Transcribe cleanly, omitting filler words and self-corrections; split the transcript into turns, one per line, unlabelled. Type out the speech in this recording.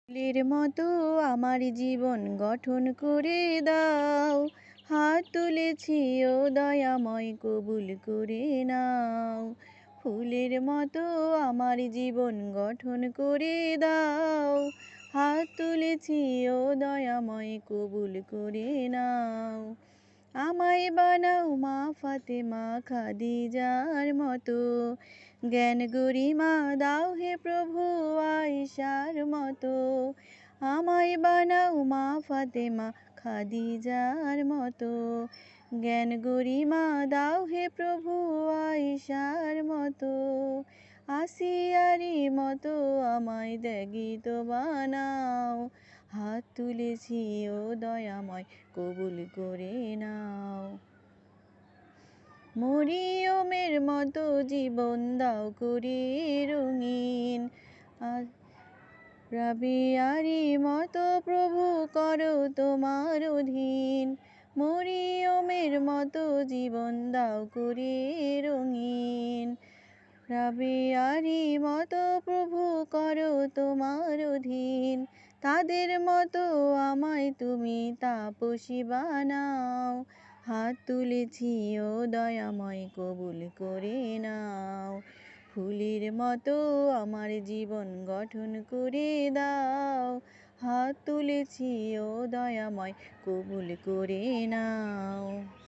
ফুলের মতো আমার জীবন গঠন করে দাও, হাত তুলেছি ও দয়াময় কবুল করে নাও। ফুলের মতো আমার জীবন গঠন করে দাও, হাত তুলেছি ও দয়াময় কবুল করে নাও। আমায় বানাও মা ফাতেমা খাদিজার মতো, জ্ঞান গরিমা দাও হে প্রভু আয়েশার মতো। আমায় বানাও মা ফাতেমা খাদিজার মতো, জ্ঞান গরিমা দাও হে প্রভু আয়েশার মতো। আসিয়ারি মতো আমায় ত্যাগিত বানাও, হাত তুলেছি ও দয়াময় কবুল করে নাও। মরিয়মের মতো জীবন দাও করে রঙিন, রাবিয়ারি মতো প্রভু করো তোমার অধীন। মরিয়মের মতো জীবন দাও করে রঙিন, রাবিয়ারি মতো প্রভু করো তোমার অধীন। তাদের মতো আমায় তুমি তাপসী বানাও, হাত তুলেছি ও দয়াময় কবুল করে নাও। ফুলের মতো আমার জীবন গঠন করে দাও, হাত তুলেছি ও দয়াময় কবুল করে নাও।